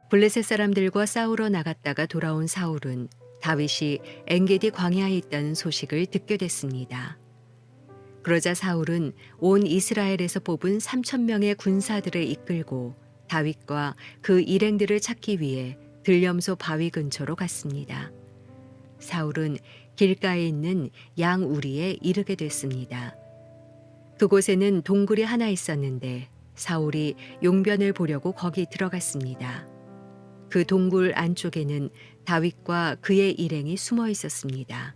블레셋 사람들과 싸우러 나갔다가 돌아온 사울은 다윗이 엔게디 광야에 있다는 소식을 듣게 됐습니다. 그러자 사울은 온 이스라엘에서 뽑은 3천 명의 군사들을 이끌고 다윗과 그 일행들을 찾기 위해 들염소 바위 근처로 갔습니다. 사울은 길가에 있는 양우리에 이르게 됐습니다. 그곳에는 동굴이 하나 있었는데 사울이 용변을 보려고 거기 들어갔습니다. 그 동굴 안쪽에는 다윗과 그의 일행이 숨어 있었습니다.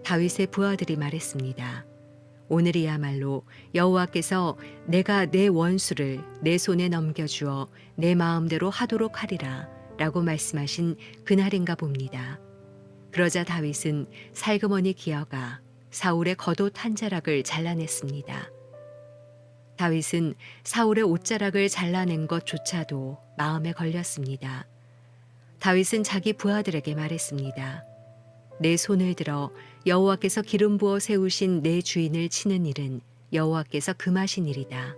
다윗의 부하들이 말했습니다. 오늘이야말로 여호와께서 내가 내 원수를 내 손에 넘겨주어 내 마음대로 하도록 하리라 라고 말씀하신 그날인가 봅니다. 그러자 다윗은 살그머니 기어가 사울의 겉옷 한 자락을 잘라냈습니다. 다윗은 사울의 옷자락을 잘라낸 것조차도 마음에 걸렸습니다. 다윗은 자기 부하들에게 말했습니다. 내 손을 들어 여호와께서 기름 부어 세우신 내 주인을 치는 일은 여호와께서 금하신 일이다.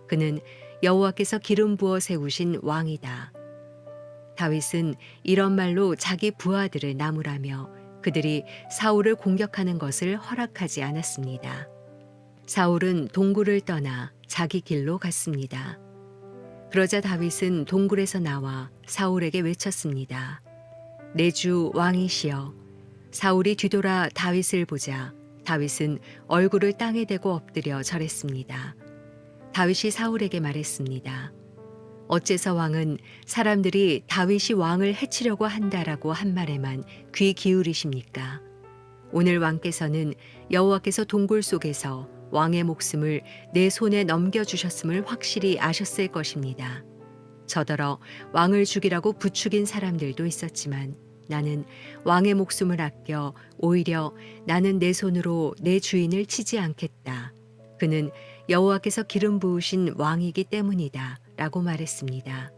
그는 여호와께서 기름 부어 세우신 왕이다. 다윗은 이런 말로 자기 부하들을 나무라며 그들이 사울을 공격하는 것을 허락하지 않았습니다. 사울은 동굴을 떠나 자기 길로 갔습니다. 그러자 다윗은 동굴에서 나와 사울에게 외쳤습니다. 내 주 왕이시여. 사울이 뒤돌아 다윗을 보자 다윗은 얼굴을 땅에 대고 엎드려 절했습니다. 다윗이 사울에게 말했습니다. 어째서 왕은 사람들이 다윗이 왕을 해치려고 한다라고 한 말에만 귀 기울이십니까? 오늘 왕께서는 여호와께서 동굴 속에서 왕의 목숨을 내 손에 넘겨주셨음을 확실히 아셨을 것입니다. 저더러 왕을 죽이라고 부추긴 사람들도 있었지만 나는 왕의 목숨을 아껴 오히려 나는 내 손으로 내 주인을 치지 않겠다. 그는 여호와께서 기름 부으신 왕이기 때문이다 라고 말했습니다.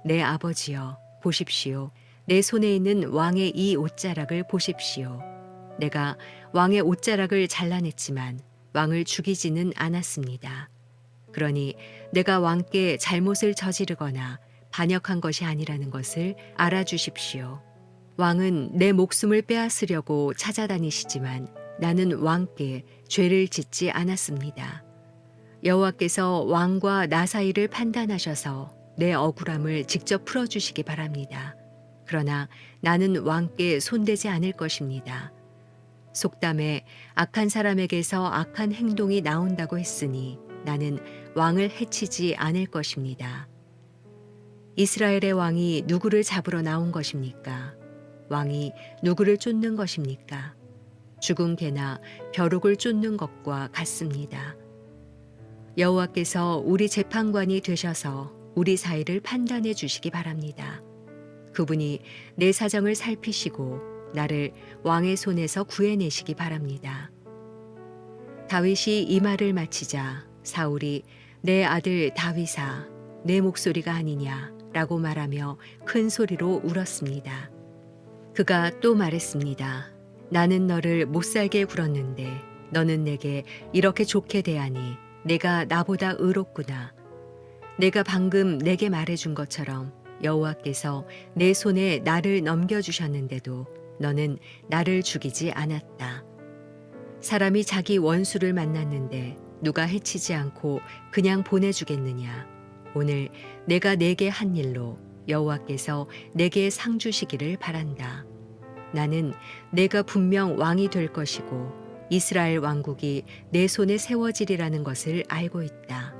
내 아버지여 보십시오. 내 손에 있는 왕의 이 옷자락을 보십시오. 내가 왕의 옷자락을 잘라냈지만 왕을 죽이지는 않았습니다. 그러니 내가 왕께 잘못을 저지르거나 반역한 것이 아니라는 것을 알아주십시오. 왕은 내 목숨을 빼앗으려고 찾아다니시지만 나는 왕께 죄를 짓지 않았습니다. 여호와께서 왕과 나 사이를 판단하셔서 내 억울함을 직접 풀어주시기 바랍니다. 그러나 나는 왕께 손대지 않을 것입니다. 속담에 악한 사람에게서 악한 행동이 나온다고 했으니 나는 왕을 해치지 않을 것입니다. 이스라엘의 왕이 누구를 잡으러 나온 것입니까? 왕이 누구를 쫓는 것입니까? 죽은 개나 벼룩을 쫓는 것과 같습니다. 여호와께서 우리 재판관이 되셔서 우리 사이를 판단해 주시기 바랍니다. 그분이 내 사정을 살피시고 나를 왕의 손에서 구해내시기 바랍니다. 다윗이 이 말을 마치자 사울이 내 아들 다윗아 내 목소리가 아니냐 라고 말하며 큰 소리로 울었습니다. 그가 또 말했습니다. 나는 너를 못살게 굴었는데 너는 내게 이렇게 좋게 대하니 내가 나보다 의롭구나. 내가 방금 내게 말해준 것처럼 여호와께서 내 손에 나를 넘겨주셨는데도 너는 나를 죽이지 않았다. 사람이 자기 원수를 만났는데 누가 해치지 않고 그냥 보내주겠느냐. 오늘 내가 내게 한 일로 여호와께서 내게 상 주시기를 바란다. 나는 내가 분명 왕이 될 것이고 이스라엘 왕국이 내 손에 세워지리라는 것을 알고 있다.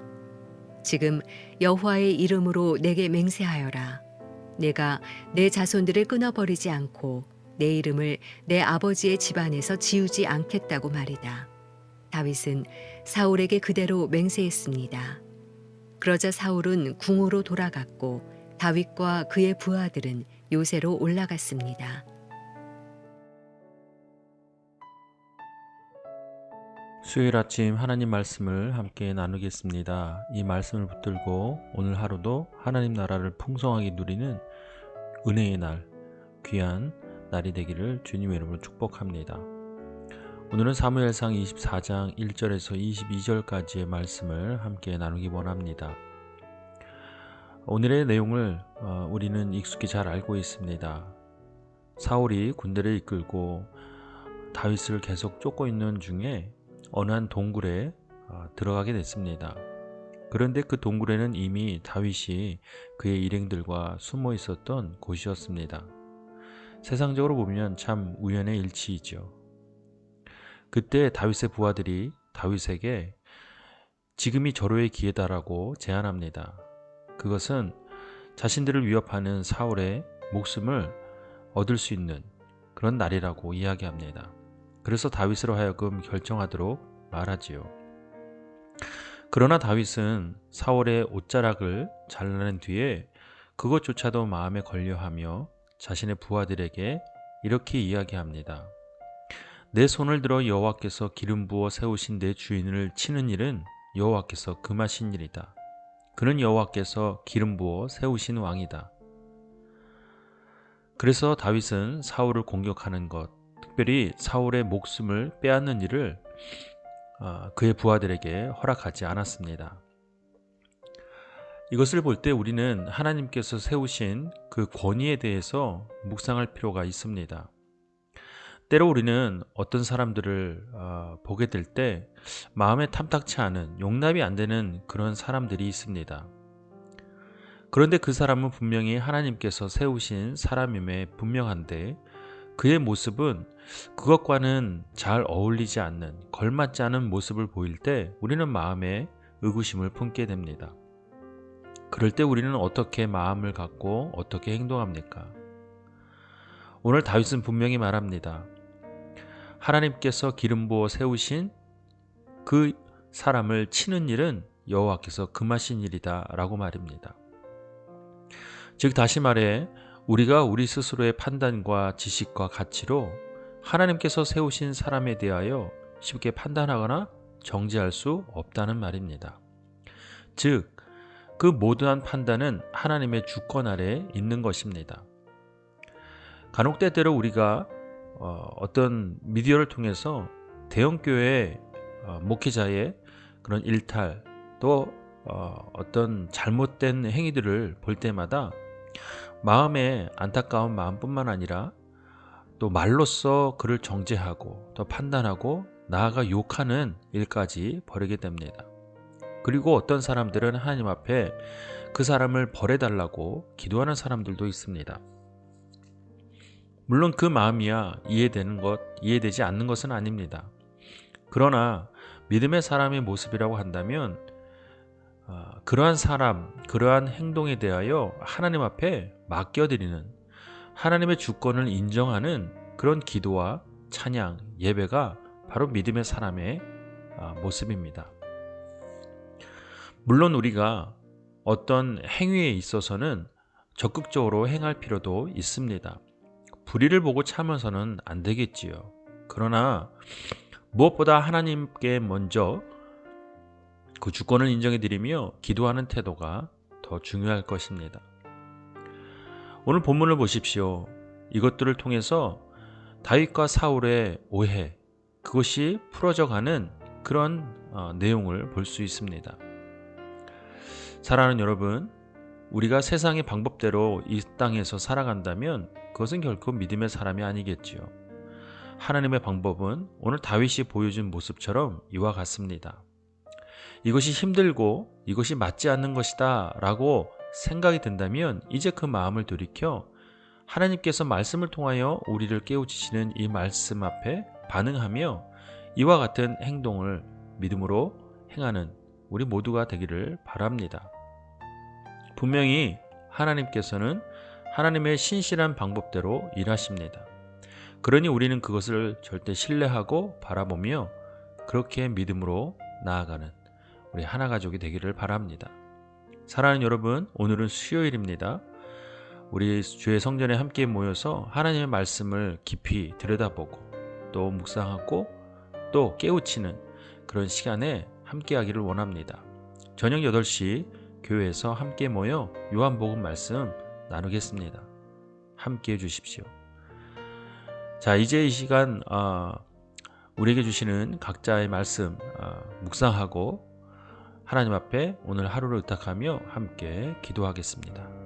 지금 여호와의 이름으로 내게 맹세하여라. 내가 내 자손들을 끊어버리지 않고 내 이름을 내 아버지의 집안에서 지우지 않겠다고 말이다. 다윗은 사울에게 그대로 맹세했습니다. 그러자 사울은 궁으로 돌아갔고 다윗과 그의 부하들은 요새로 올라갔습니다. 수요일 아침 하나님 말씀을 함께 나누겠습니다. 이 말씀을 붙들고 오늘 하루도 하나님 나라를 풍성하게 누리는 은혜의 날, 귀한 날이 되기를 주님의 이름으로 축복합니다. 오늘은 사무엘상 24장 1절에서 22절까지의 말씀을 함께 나누기 원합니다. 오늘의 내용을 우리는 익숙히 잘 알고 있습니다. 사울이 군대를 이끌고 다윗을 계속 쫓고 있는 중에 어느 한 동굴에 들어가게 됐습니다. 그런데 그 동굴에는 이미 다윗이 그의 일행들과 숨어 있었던 곳이었습니다. 세상적으로 보면 참 우연의 일치이죠. 그때 다윗의 부하들이 다윗에게 지금이 절호의 기회다라고 제안합니다. 그것은 자신들을 위협하는 사울의 목숨을 얻을 수 있는 그런 날이라고 이야기합니다. 그래서 다윗으로 하여금 결정하도록 말하지요. 그러나 다윗은 사울의 옷자락을 잘라낸 뒤에 그것조차도 마음에 걸려하며 자신의 부하들에게 이렇게 이야기합니다. 내 손을 들어 여호와께서 기름 부어 세우신 내 주인을 치는 일은 여호와께서 금하신 일이다. 그는 여호와께서 기름 부어 세우신 왕이다. 그래서 다윗은 사울을 공격하는 것, 특별히 사울의 목숨을 빼앗는 일을 그의 부하들에게 허락하지 않았습니다. 이것을 볼 때 우리는 하나님께서 세우신 그 권위에 대해서 묵상할 필요가 있습니다. 때로 우리는 어떤 사람들을 보게 될 때 마음에 탐탁치 않은, 용납이 안 되는 그런 사람들이 있습니다. 그런데 그 사람은 분명히 하나님께서 세우신 사람임에 분명한데 그의 모습은 그것과는 잘 어울리지 않는, 걸맞지 않은 모습을 보일 때 우리는 마음에 의구심을 품게 됩니다. 그럴 때 우리는 어떻게 마음을 갖고 어떻게 행동합니까? 오늘 다윗은 분명히 말합니다. 하나님께서 기름 부어 세우신 그 사람을 치는 일은 여호와께서 금하신 일이다 라고 말입니다. 즉 다시 말해 우리가 우리 스스로의 판단과 지식과 가치로 하나님께서 세우신 사람에 대하여 쉽게 판단하거나 정죄할 수 없다는 말입니다. 즉, 그 모든 판단은 하나님의 주권 아래 있는 것입니다. 간혹 때때로 우리가 어떤 미디어를 통해서 대형교회 목회자의 그런 일탈 또 어떤 잘못된 행위들을 볼 때마다 마음에 안타까운 마음뿐만 아니라 또 말로써 그를 정죄하고 또 판단하고 나아가 욕하는 일까지 벌이게 됩니다. 그리고 어떤 사람들은 하나님 앞에 그 사람을 벌해달라고 기도하는 사람들도 있습니다. 물론 그 마음이야 이해되지 않는 것은 아닙니다. 그러나 믿음의 사람의 모습이라고 한다면 그러한 사람, 그러한 행동에 대하여 하나님 앞에 맡겨드리는, 하나님의 주권을 인정하는 그런 기도와 찬양, 예배가 바로 믿음의 사람의 모습입니다. 물론 우리가 어떤 행위에 있어서는 적극적으로 행할 필요도 있습니다. 불의를 보고 참아서는 안 되겠지요. 그러나 무엇보다 하나님께 먼저 그 주권을 인정해 드리며 기도하는 태도가 더 중요할 것입니다. 오늘 본문을 보십시오. 이것들을 통해서 다윗과 사울의 오해, 그것이 풀어져가는 그런 내용을 볼 수 있습니다. 사랑하는 여러분, 우리가 세상의 방법대로 이 땅에서 살아간다면 그것은 결코 믿음의 사람이 아니겠지요. 하나님의 방법은 오늘 다윗이 보여준 모습처럼 이와 같습니다. 이것이 힘들고 이것이 맞지 않는 것이다 라고 생각이 든다면 이제 그 마음을 돌이켜 하나님께서 말씀을 통하여 우리를 깨우치시는 이 말씀 앞에 반응하며 이와 같은 행동을 믿음으로 행하는 우리 모두가 되기를 바랍니다. 분명히 하나님께서는 하나님의 신실한 방법대로 일하십니다. 그러니 우리는 그것을 절대 신뢰하고 바라보며 그렇게 믿음으로 나아가는 우리 하나 가족이 되기를 바랍니다. 사랑하는 여러분, 오늘은 수요일입니다. 우리 주의 성전에 함께 모여서 하나님의 말씀을 깊이 들여다보고 또 묵상하고 또 깨우치는 그런 시간에 함께 하기를 원합니다. 저녁 8시 교회에서 함께 모여 요한복음 말씀 나누겠습니다. 함께 해주십시오. 자, 이제 이 시간 우리에게 주시는 각자의 말씀 묵상하고 하나님 앞에 오늘 하루를 의탁하며 함께 기도하겠습니다.